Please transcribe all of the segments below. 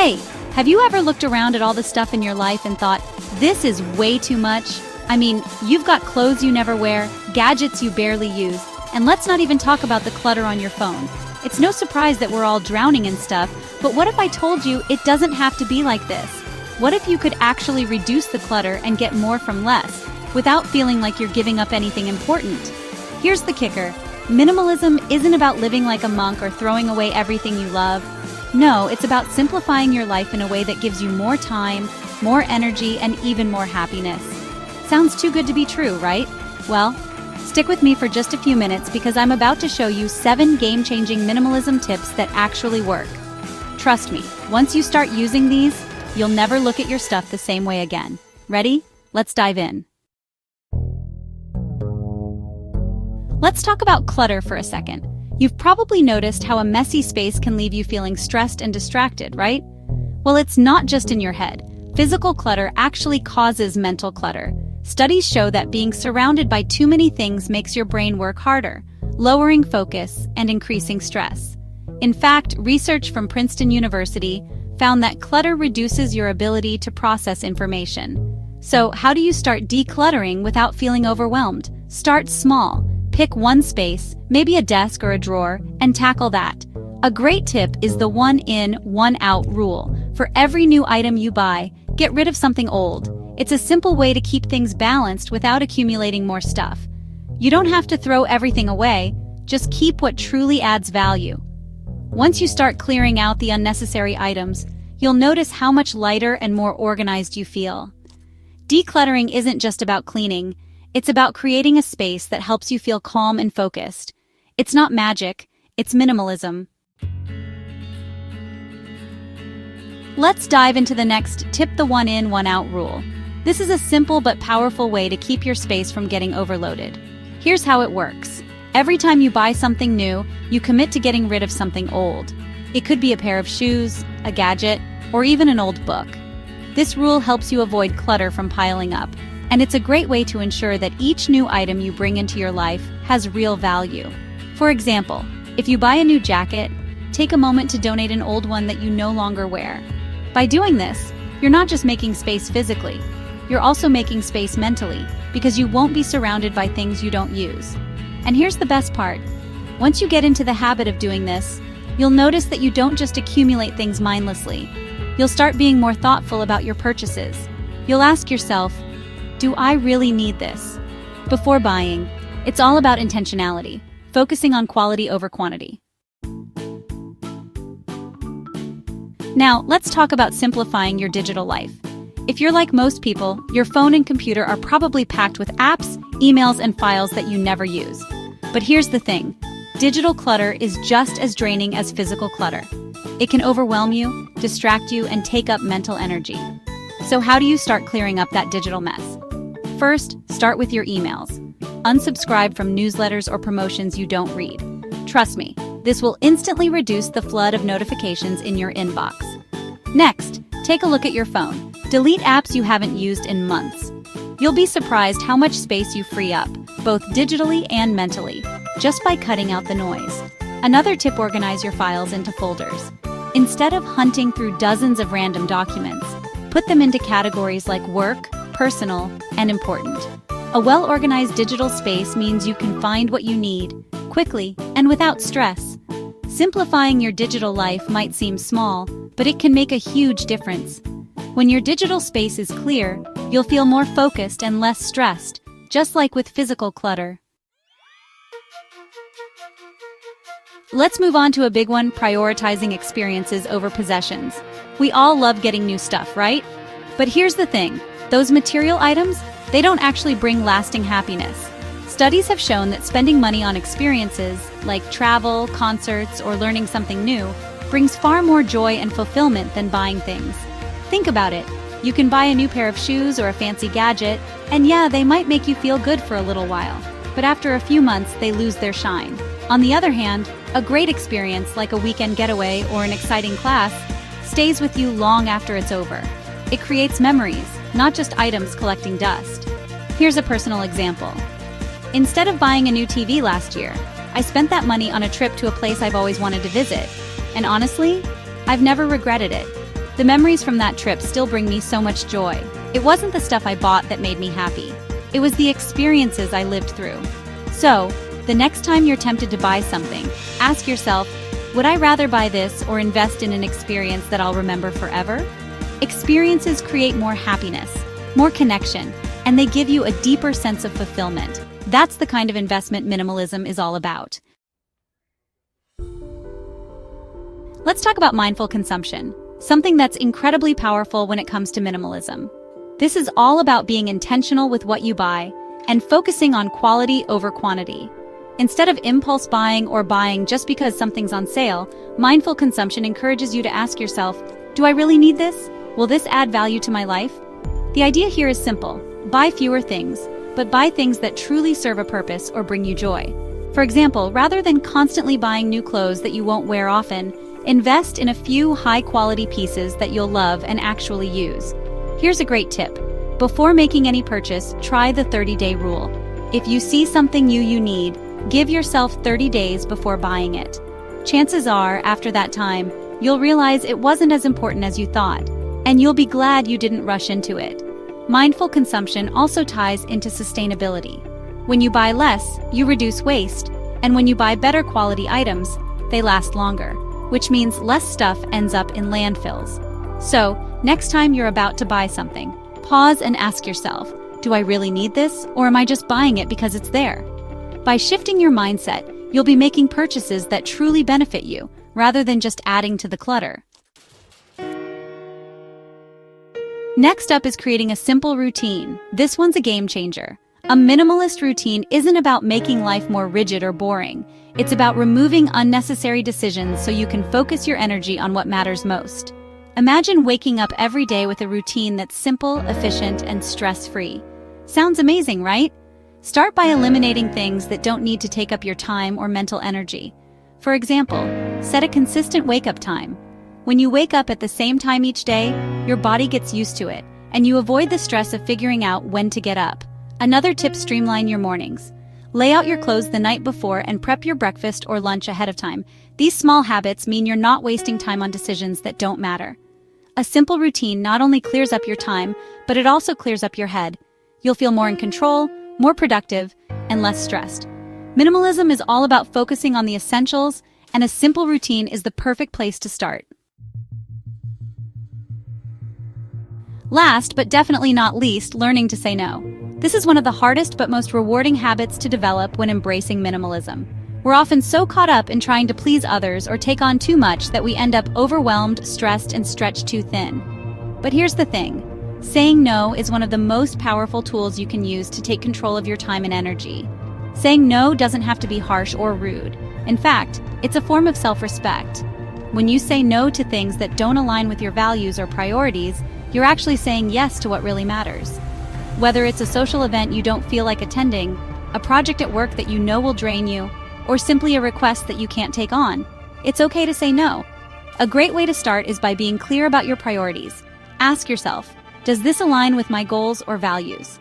Hey, have you ever looked around at all the stuff in your life and thought, this is way too much? I mean, you've got clothes you never wear, gadgets you barely use, and let's not even talk about the clutter on your phone. It's no surprise that we're all drowning in stuff, but what if I told you it doesn't have to be like this? What if you could actually reduce the clutter and get more from less, without feeling like you're giving up anything important? Here's the kicker. Minimalism isn't about living like a monk or throwing away everything you love. No, it's about simplifying your life in a way that gives you more time, more energy, and even more happiness. Sounds too good to be true, right? Well, stick with me for just a few minutes because I'm about to show you 7 game-changing minimalism tips that actually work. Trust me, once you start using these, you'll never look at your stuff the same way again. Ready? Let's dive in. Let's talk about clutter for a second. You've probably noticed how a messy space can leave you feeling stressed and distracted, right? Well, it's not just in your head. Physical clutter actually causes mental clutter. Studies show that being surrounded by too many things makes your brain work harder, lowering focus and increasing stress. In fact, research from Princeton University found that clutter reduces your ability to process information. So, how do you start decluttering without feeling overwhelmed? Start small. Pick one space, maybe a desk or a drawer, and tackle that. A great tip is the one in, one out rule. For every new item you buy, get rid of something old. It's a simple way to keep things balanced without accumulating more stuff. You don't have to throw everything away, just keep what truly adds value. Once you start clearing out the unnecessary items, you'll notice how much lighter and more organized you feel. Decluttering isn't just about cleaning. It's about creating a space that helps you feel calm and focused. It's not magic, it's minimalism. Let's dive into the next tip, the one in, one out rule. This is a simple but powerful way to keep your space from getting overloaded. Here's how it works. Every time you buy something new, you commit to getting rid of something old. It could be a pair of shoes, a gadget, or even an old book. This rule helps you avoid clutter from piling up. And it's a great way to ensure that each new item you bring into your life has real value. For example, if you buy a new jacket, take a moment to donate an old one that you no longer wear. By doing this, you're not just making space physically, you're also making space mentally, because you won't be surrounded by things you don't use. And here's the best part. Once you get into the habit of doing this, you'll notice that you don't just accumulate things mindlessly. You'll start being more thoughtful about your purchases. You'll ask yourself, do I really need this? Before buying, it's all about intentionality, focusing on quality over quantity. Now, let's talk about simplifying your digital life. If you're like most people, your phone and computer are probably packed with apps, emails, and files that you never use. But here's the thing. Digital clutter is just as draining as physical clutter. It can overwhelm you, distract you, and take up mental energy. So how do you start clearing up that digital mess? First, start with your emails. Unsubscribe from newsletters or promotions you don't read. Trust me, this will instantly reduce the flood of notifications in your inbox. Next, take a look at your phone. Delete apps you haven't used in months. You'll be surprised how much space you free up, both digitally and mentally, just by cutting out the noise. Another tip: organize your files into folders. Instead of hunting through dozens of random documents, put them into categories like work, personal, and important. A well-organized digital space means you can find what you need, quickly and without stress. Simplifying your digital life might seem small, but it can make a huge difference. When your digital space is clear, you'll feel more focused and less stressed, just like with physical clutter. Let's move on to a big one: prioritizing experiences over possessions. We all love getting new stuff, right? But here's the thing. Those material items, they don't actually bring lasting happiness. Studies have shown that spending money on experiences, like travel, concerts, or learning something new, brings far more joy and fulfillment than buying things. Think about it. You can buy a new pair of shoes or a fancy gadget, and yeah, they might make you feel good for a little while. But after a few months, they lose their shine. On the other hand, a great experience like a weekend getaway or an exciting class stays with you long after it's over. It creates memories, not just items collecting dust. Here's a personal example. Instead of buying a new TV last year, I spent that money on a trip to a place I've always wanted to visit. And honestly, I've never regretted it. The memories from that trip still bring me so much joy. It wasn't the stuff I bought that made me happy. It was the experiences I lived through. So, the next time you're tempted to buy something, ask yourself, would I rather buy this or invest in an experience that I'll remember forever? Experiences create more happiness, more connection, and they give you a deeper sense of fulfillment. That's the kind of investment minimalism is all about. Let's talk about mindful consumption, something that's incredibly powerful when it comes to minimalism. This is all about being intentional with what you buy and focusing on quality over quantity. Instead of impulse buying or buying just because something's on sale, mindful consumption encourages you to ask yourself, do I really need this? Will this add value to my life? The idea here is simple. Buy fewer things, but buy things that truly serve a purpose or bring you joy. For example, rather than constantly buying new clothes that you won't wear often, invest in a few high-quality pieces that you'll love and actually use. Here's a great tip. Before making any purchase, try the 30-day rule. If you see something new you need, give yourself 30 days before buying it. Chances are, after that time, you'll realize it wasn't as important as you thought, and you'll be glad you didn't rush into it. Mindful consumption also ties into sustainability. When you buy less, you reduce waste, and when you buy better quality items, they last longer, which means less stuff ends up in landfills. So, next time you're about to buy something, pause and ask yourself, do I really need this, or am I just buying it because it's there? By shifting your mindset, you'll be making purchases that truly benefit you, rather than just adding to the clutter. Next up is creating a simple routine. This one's a game changer. A minimalist routine isn't about making life more rigid or boring. It's about removing unnecessary decisions so you can focus your energy on what matters most. Imagine waking up every day with a routine that's simple, efficient, and stress-free. Sounds amazing, right? Start by eliminating things that don't need to take up your time or mental energy. For example, set a consistent wake-up time. When you wake up at the same time each day, your body gets used to it, and you avoid the stress of figuring out when to get up. Another tip: streamline your mornings. Lay out your clothes the night before and prep your breakfast or lunch ahead of time. These small habits mean you're not wasting time on decisions that don't matter. A simple routine not only clears up your time, but it also clears up your head. You'll feel more in control, more productive, and less stressed. Minimalism is all about focusing on the essentials, and a simple routine is the perfect place to start. Last, but definitely not least, learning to say no. This is one of the hardest but most rewarding habits to develop when embracing minimalism. We're often so caught up in trying to please others or take on too much that we end up overwhelmed, stressed, and stretched too thin. But here's the thing. Saying no is one of the most powerful tools you can use to take control of your time and energy. Saying no doesn't have to be harsh or rude. In fact, it's a form of self-respect. When you say no to things that don't align with your values or priorities, you're actually saying yes to what really matters. Whether it's a social event you don't feel like attending, a project at work that you know will drain you, or simply a request that you can't take on, it's okay to say no. A great way to start is by being clear about your priorities. Ask yourself, does this align with my goals or values?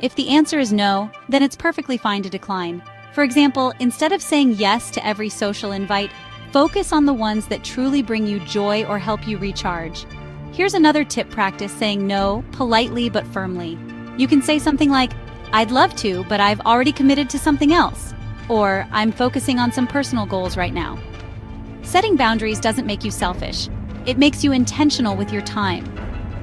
If the answer is no, then it's perfectly fine to decline. For example, instead of saying yes to every social invite, focus on the ones that truly bring you joy or help you recharge. Here's another tip: practice saying no politely but firmly. You can say something like, I'd love to, but I've already committed to something else. Or, I'm focusing on some personal goals right now. Setting boundaries doesn't make you selfish. It makes you intentional with your time.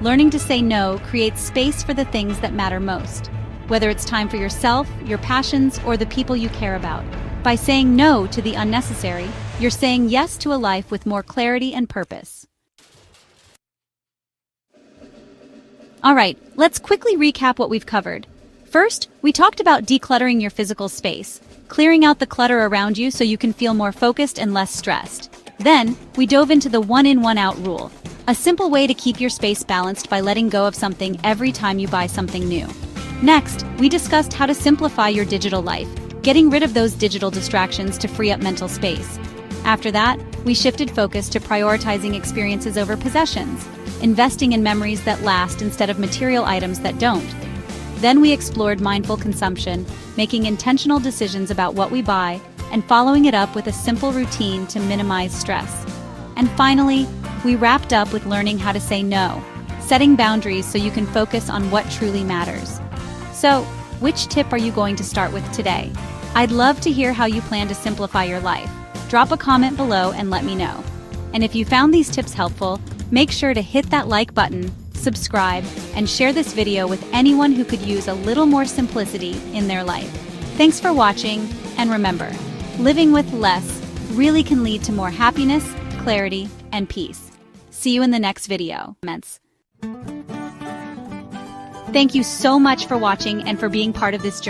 Learning to say no creates space for the things that matter most, whether it's time for yourself, your passions, or the people you care about. By saying no to the unnecessary, you're saying yes to a life with more clarity and purpose. All right, let's quickly recap what we've covered. First, we talked about decluttering your physical space, clearing out the clutter around you so you can feel more focused and less stressed. Then, we dove into the one-in, one-out rule, a simple way to keep your space balanced by letting go of something every time you buy something new. Next, we discussed how to simplify your digital life, getting rid of those digital distractions to free up mental space. After that, we shifted focus to prioritizing experiences over possessions, investing in memories that last instead of material items that don't. Then we explored mindful consumption, making intentional decisions about what we buy, and following it up with a simple routine to minimize stress. And finally, we wrapped up with learning how to say no, setting boundaries so you can focus on what truly matters. So, which tip are you going to start with today? I'd love to hear how you plan to simplify your life. Drop a comment below and let me know. And if you found these tips helpful, make sure to hit that like button, subscribe, and share this video with anyone who could use a little more simplicity in their life. Thanks for watching, and remember, living with less really can lead to more happiness, clarity, and peace. See you in the next video. Thank you so much for watching and for being part of this journey.